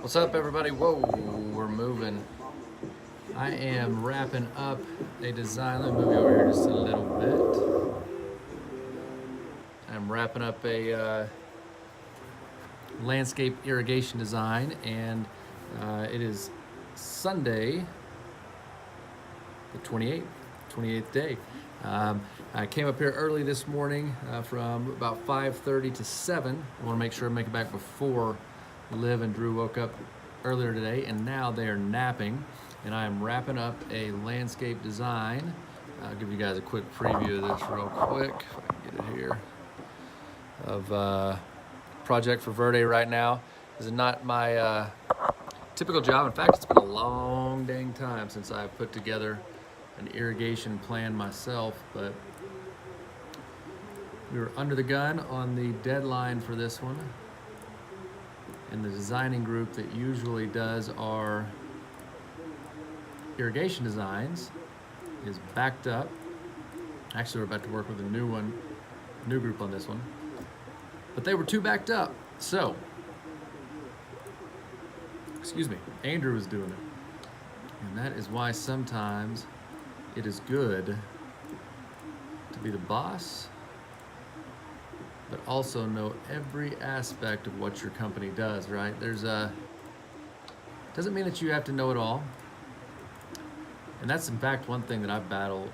What's up, everybody? Whoa, we're moving. I am wrapping up a design. Let me move you over here just a little bit. I'm wrapping up a landscape irrigation design, and it is Sunday, the 28th day. I came up here early this morning from about 5:30 to 7. I want to make sure I make it back before Liv and Drew woke up earlier today, and now they are napping. And I am wrapping up a landscape design. I'll give you guys a quick preview of this real quick, if I can get it here, of project for Verde right now. This is not my typical job. In fact, it's been a long dang time since I've put together an irrigation plan myself, but we were under the gun on the deadline for this one. And the designing group that usually does our irrigation designs is backed up. Actually, we're about to work with a new group on this one. But they were too backed up. So, Andrew was doing it. And that is why sometimes it is good to be the boss, but also know every aspect of what your company does, right? Doesn't mean that you have to know it all. And that's in fact one thing that I battle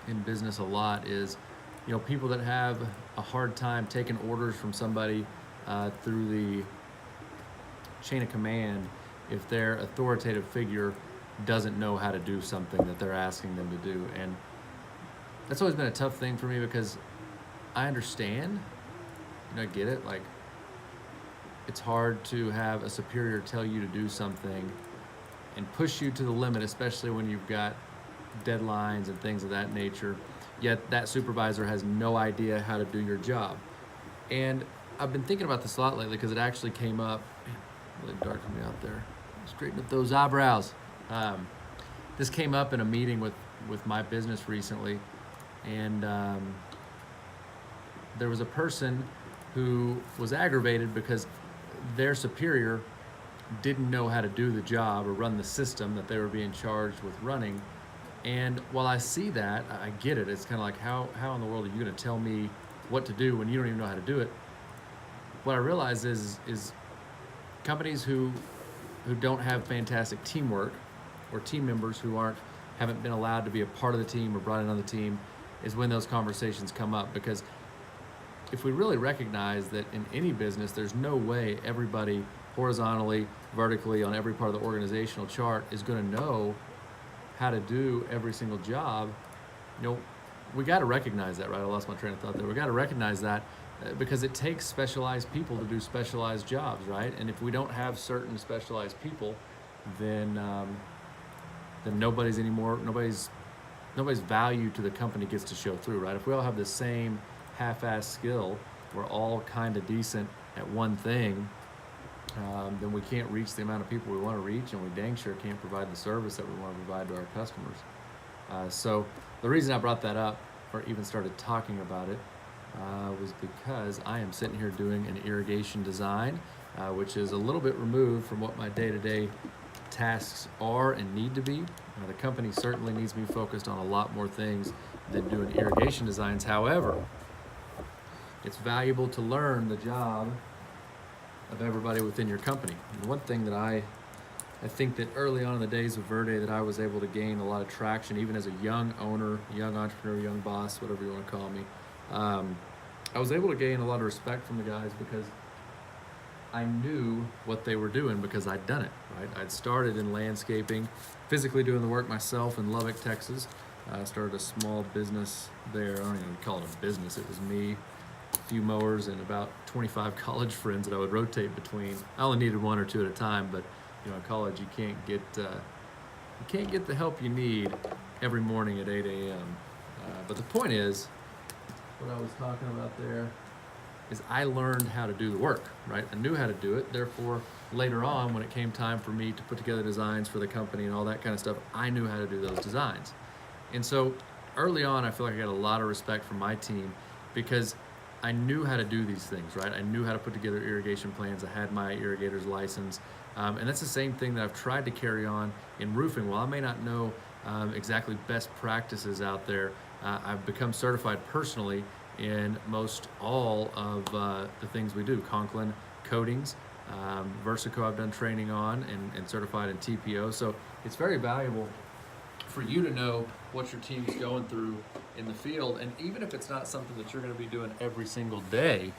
in business a lot is, people that have a hard time taking orders from somebody through the chain of command if their authoritative figure doesn't know how to do something that they're asking them to do. And that's always been a tough thing for me because I understand, I get it, like it's hard to have a superior tell you to do something and push you to the limit, especially when you've got deadlines and things of that nature, yet that supervisor has no idea how to do your job. And I've been thinking about this a lot lately because it actually came up, man, really dark for me out there, straighten up those eyebrows. This came up in a meeting with my business recently, and there was a person who was aggravated because their superior didn't know how to do the job or run the system that they were being charged with running. And while I see that, I get it. It's kind of like, how in the world are you going to tell me what to do when you don't even know how to do it? What I realize is companies who don't have fantastic teamwork, or team members who haven't been allowed to be a part of the team or brought in on the team, is when those conversations come up. Because if we really recognize that in any business, there's no way everybody horizontally, vertically, on every part of the organizational chart is going to know how to do every single job, we got to recognize that, right? I lost my train of thought there. We got to recognize that because it takes specialized people to do specialized jobs, right? And if we don't have certain specialized people, then nobody's value to the company gets to show through, right? If we all have the same half-ass skill, we're all kind of decent at one thing, then we can't reach the amount of people we want to reach, and we dang sure can't provide the service that we want to provide to our customers. So the reason I brought that up, or even started talking about it, was because I am sitting here doing an irrigation design, which is a little bit removed from what my day-to-day tasks are and need to be. The company certainly needs me focused on a lot more things than doing irrigation designs. However, it's valuable to learn the job of everybody within your company. And one thing that I think that early on in the days of Verde that I was able to gain a lot of traction, even as a young owner, young entrepreneur, young boss, whatever you want to call me, I was able to gain a lot of respect from the guys because I knew what they were doing because I'd done it, right? I'd started in landscaping, physically doing the work myself in Lubbock, Texas. I started a small business there. I don't even call it a business. It was me, a few mowers, and about 25 college friends that I would rotate between. I only needed one or two at a time, but in college you can't get the help you need every morning at 8 a.m. But the point is, what I was talking about there is I learned how to do the work, right? I knew how to do it. Therefore, later on, when it came time for me to put together designs for the company and all that kind of stuff, I knew how to do those designs. And so early on, I feel like I got a lot of respect from my team because I knew how to do these things, right? I knew how to put together irrigation plans. I had my irrigator's license. And that's the same thing that I've tried to carry on in roofing. While I may not know exactly best practices out there, I've become certified personally in most all of the things we do. Conklin coatings, Versico I've done training on and certified in TPO. So it's very valuable for you to know what your team's going through in the field. And even if it's not something that you're going to be doing every single day,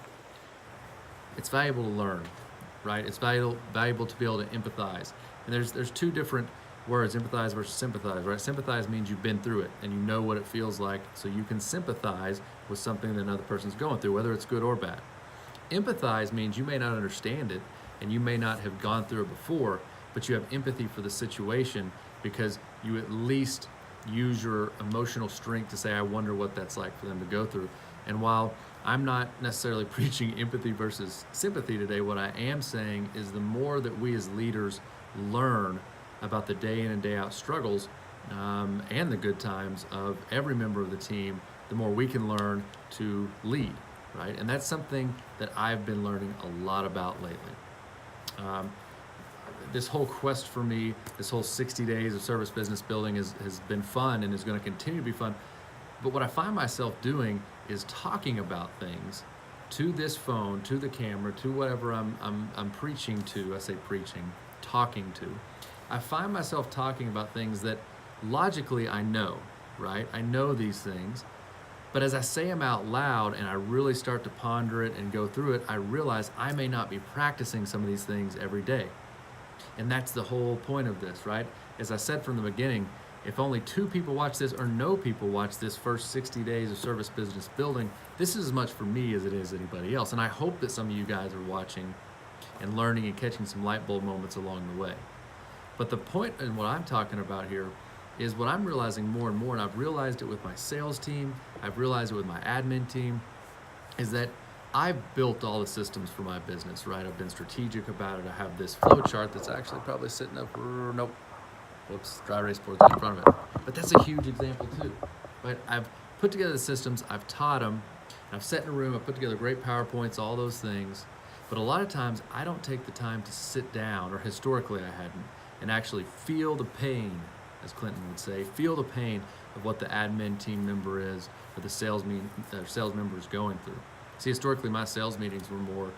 it's valuable to learn, right? It's valuable to be able to empathize. And there's two different words, empathize versus sympathize, right? Sympathize means you've been through it and you know what it feels like, so you can sympathize with something that another person's going through, whether it's good or bad. Empathize means you may not understand it and you may not have gone through it before, but you have empathy for the situation because you at least use your emotional strength to say, I wonder what that's like for them to go through. And while I'm not necessarily preaching empathy versus sympathy today, what I am saying is the more that we as leaders learn about the day in and day out struggles and the good times of every member of the team, the more we can learn to lead, right? And that's something that I've been learning a lot about lately. This whole quest for me, this whole 60 days of service business building has been fun and is going to continue to be fun. But what I find myself doing is talking about things to this phone, to the camera, to whatever I'm preaching to. I say preaching, talking to. I find myself talking about things that logically I know, right? I know these things. But as I say them out loud and I really start to ponder it and go through it, I realize I may not be practicing some of these things every day. And that's the whole point of this, right? As I said from the beginning, if only 2 people watch this or no people watch this first 60 days of service business building, this is as much for me as it is anybody else. And I hope that some of you guys are watching and learning and catching some light bulb moments along the way. But the point in what I'm talking about here is what I'm realizing more and more, and I've realized it with my sales team, I've realized it with my admin team, is that I've built all the systems for my business, right? I've been strategic about it. I have this flow chart that's actually probably sitting up, nope, whoops, dry erase board's in front of it. But that's a huge example too, right? I've put together the systems, I've taught them, and I've sat in a room, I've put together great PowerPoints, all those things. But a lot of times I don't take the time to sit down, or historically I hadn't, and actually feel the pain, as Clinton would say, feel the pain of what the admin team member is, or the sales member is going through. See, historically, my sales meetings were more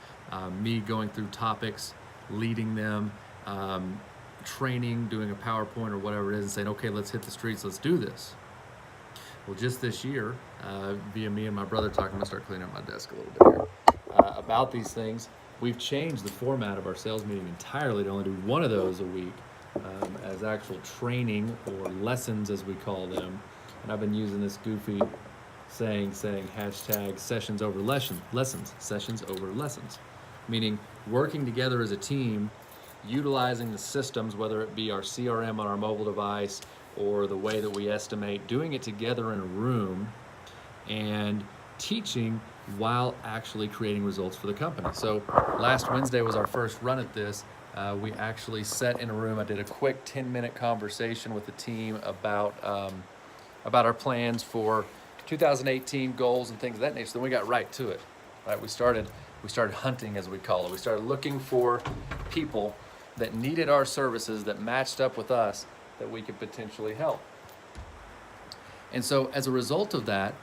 me going through topics, leading them, training, doing a PowerPoint or whatever it is, and saying, okay, let's hit the streets, let's do this. Well, just this year, via me and my brother talking, I'm going to start cleaning up my desk a little bit here, about these things, we've changed the format of our sales meeting entirely to only do one of those a week as actual training or lessons, as we call them. And I've been using this goofy saying hashtag sessions over lessons, sessions over lessons, meaning working together as a team, utilizing the systems, whether it be our CRM on our mobile device or the way that we estimate, doing it together in a room and teaching while actually creating results for the company. So last Wednesday was our first run at this. We actually sat in a room. I did a quick 10-minute conversation with the team about our plans for 2018 goals and things of that nature. Then we got right to it. Right, we started hunting, as we call it. We started looking for people that needed our services, that matched up with us, that we could potentially help. And so as a result of that,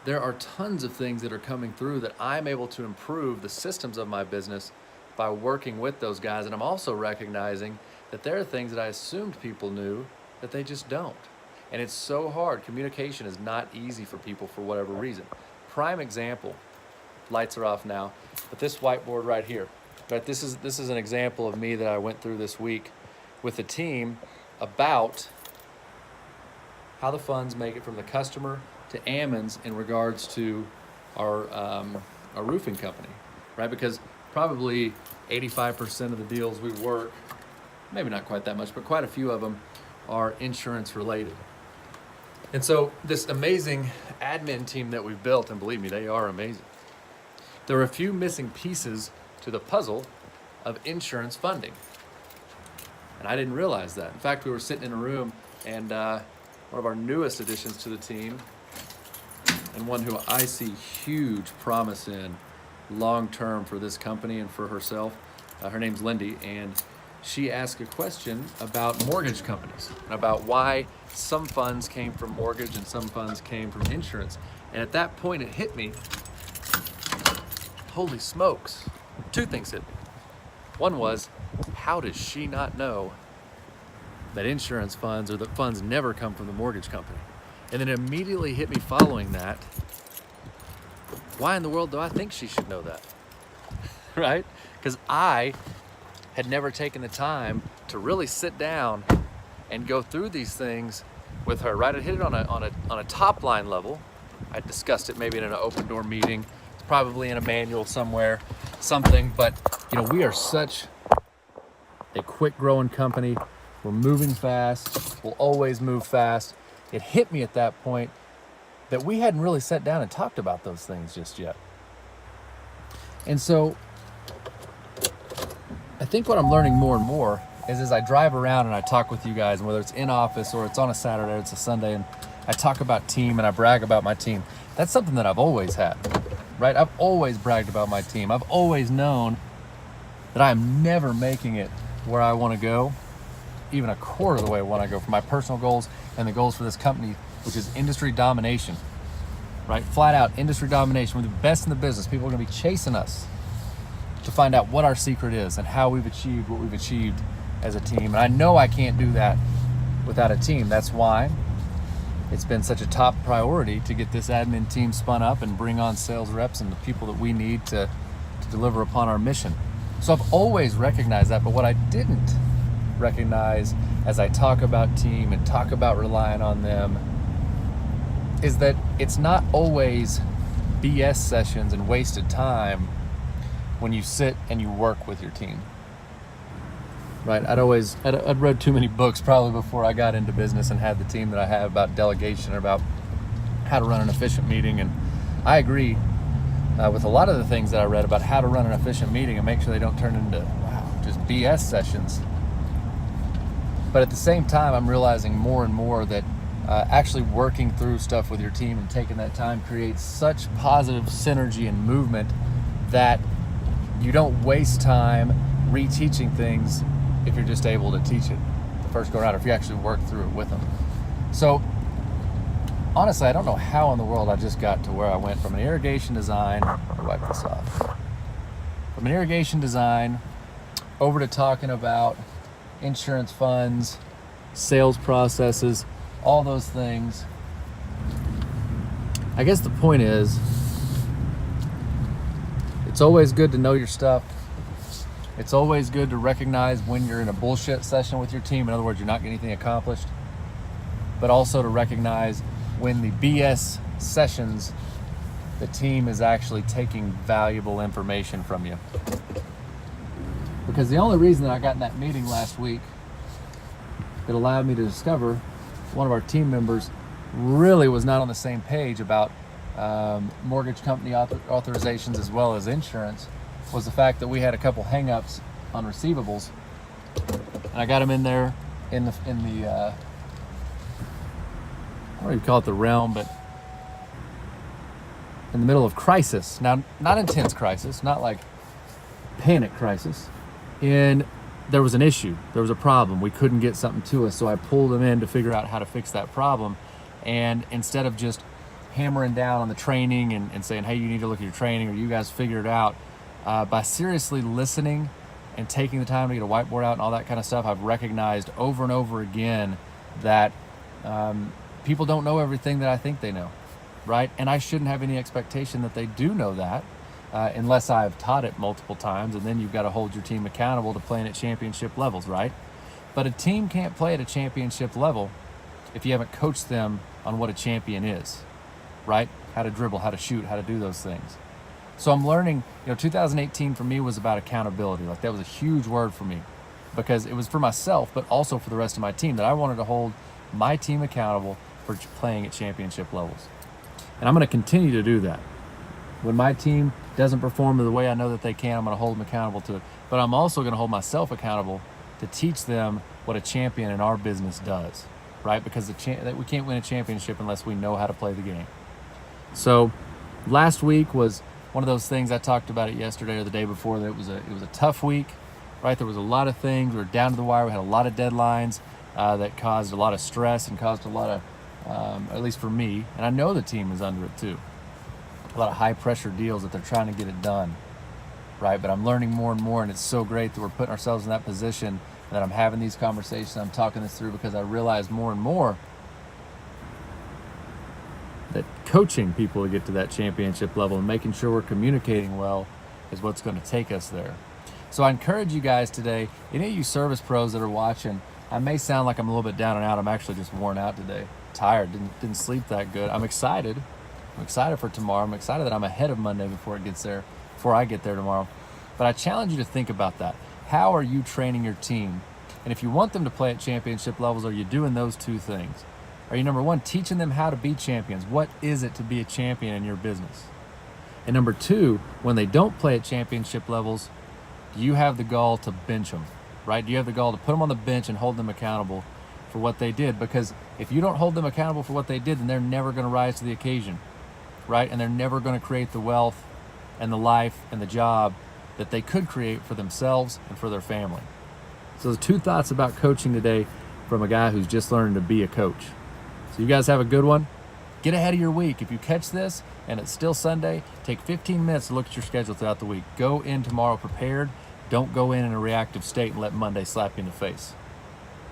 there are tons of things that are coming through that I'm able to improve the systems of my business by working with those guys. And I'm also recognizing that there are things that I assumed people knew that they just don't. And it's so hard. Communication is not easy for people for whatever reason. Prime example, lights are off now, but this whiteboard right here, right? This is an example of me that I went through this week with the team about how the funds make it from the customer to Ammons in regards to our roofing company, right? Because probably 85% of the deals we work, maybe not quite that much, but quite a few of them are insurance related. And so this amazing admin team that we've built, and believe me, they are amazing. There are a few missing pieces to the puzzle of insurance funding. And I didn't realize that. In fact, we were sitting in a room and one of our newest additions to the team, and one who I see huge promise in long term for this company and for herself. Her name's Lindy, and she asked a question about mortgage companies, about why some funds came from mortgage and some funds came from insurance. And at that point, it hit me. Holy smokes. Two things hit me. One was, how does she not know that insurance funds or that funds never come from the mortgage company? And then it immediately hit me following that, why in the world do I think she should know that? Right? Because I had never taken the time to really sit down and go through these things with her, right? I hit it on a top line level. I discussed it maybe in an open door meeting, it's probably in a manual somewhere, something, but we are such a quick growing company. We're moving fast, we'll always move fast. It hit me at that point that we hadn't really sat down and talked about those things just yet. And so I think what I'm learning more and more is as I drive around and I talk with you guys, and whether it's in office or it's on a Saturday or it's a Sunday, and I talk about team and I brag about my team, that's something that I've always had, right? I've always bragged about my team. I've always known that I am never making it where I want to go, even a quarter of the way I want to go for my personal goals and the goals for this company, which is industry domination, right? Flat out industry domination. We're the best in the business. People are going to be chasing us to find out what our secret is and how we've achieved what we've achieved as a team. And I know I can't do that without a team. That's why it's been such a top priority to get this admin team spun up and bring on sales reps and the people that we need to deliver upon our mission. So I've always recognized that, but what I didn't recognize as I talk about team and talk about relying on them is that it's not always BS sessions and wasted time when you sit and you work with your team, right? I'd read too many books probably before I got into business and had the team that I have about delegation or about how to run an efficient meeting. And I agree with a lot of the things that I read about how to run an efficient meeting and make sure they don't turn into just BS sessions. But at the same time, I'm realizing more and more that actually working through stuff with your team and taking that time creates such positive synergy and movement that you don't waste time reteaching things if you're just able to teach it the first go around, or if you actually work through it with them. So honestly, I don't know how in the world I just got to where I went from an irrigation design, I'll wipe this off, from an irrigation design over to talking about insurance funds, sales processes, all those things. I guess the point is, it's always good to know your stuff. It's always good to recognize when you're in a bullshit session with your team. In other words, you're not getting anything accomplished. But also to recognize when the BS sessions, the team is actually taking valuable information from you. Because the only reason that I got in that meeting last week that allowed me to discover one of our team members really was not on the same page about mortgage company authorizations as well as insurance was the fact that we had a couple hang-ups on receivables. And I got him in there in the I don't even call it the realm, but in the middle of crisis. Now, not intense crisis, not like panic crisis. And there was an issue, there was a problem. We couldn't get something to us, so I pulled him in to figure out how to fix that problem. And instead of just hammering down on the training and saying, hey, you need to look at your training or you guys figure it out, by seriously listening and taking the time to get a whiteboard out and all that kind of stuff, I've recognized over and over again that people don't know everything that I think they know, right? And I shouldn't have any expectation that they do know that unless I've taught it multiple times, and then you've got to hold your team accountable to playing at championship levels, right? But a team can't play at a championship level if you haven't coached them on what a champion is, right? How to dribble, how to shoot, how to do those things. So I'm learning, 2018 for me was about accountability. Like, that was a huge word for me because it was for myself, but also for the rest of my team, that I wanted to hold my team accountable for playing at championship levels. And I'm going to continue to do that. When my team doesn't perform the way I know that they can, I'm going to hold them accountable to it. But I'm also going to hold myself accountable to teach them what a champion in our business does, right? Because we can't win a championship unless we know how to play the game. So last week was one of those things, I talked about it yesterday or the day before, that it was a tough week, right? There was a lot of things. We were down to the wire. We had a lot of deadlines that caused a lot of stress and caused a lot of, at least for me, and I know the team is under it too, a lot of high pressure deals that they're trying to get it done, right? But I'm learning more and more, and it's so great that we're putting ourselves in that position, that I'm having these conversations, I'm talking this through, because I realize more and more that coaching people to get to that championship level and making sure we're communicating well is what's going to take us there. So I encourage you guys today, any of you service pros that are watching, I may sound like I'm a little bit down and out. I'm actually just worn out today, tired, didn't sleep that good. I'm excited for tomorrow. I'm excited that I'm ahead of Monday before I get there tomorrow. But I challenge you to think about that. How are you training your team? And if you want them to play at championship levels, are you doing those two things? Are you, number one, teaching them how to be champions? What is it to be a champion in your business? And number two, when they don't play at championship levels, do you have the gall to bench them, right? Do you have the gall to put them on the bench and hold them accountable for what they did? Because if you don't hold them accountable for what they did, then they're never going to rise to the occasion, right? And they're never going to create the wealth and the life and the job that they could create for themselves and for their family. So the two thoughts about coaching today from a guy who's just learning to be a coach. So you guys have a good one. Get ahead of your week. If you catch this and it's still Sunday, take 15 minutes to look at your schedule throughout the week. Go in tomorrow prepared. Don't go in a reactive state and let Monday slap you in the face.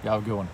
Y'all have a good one.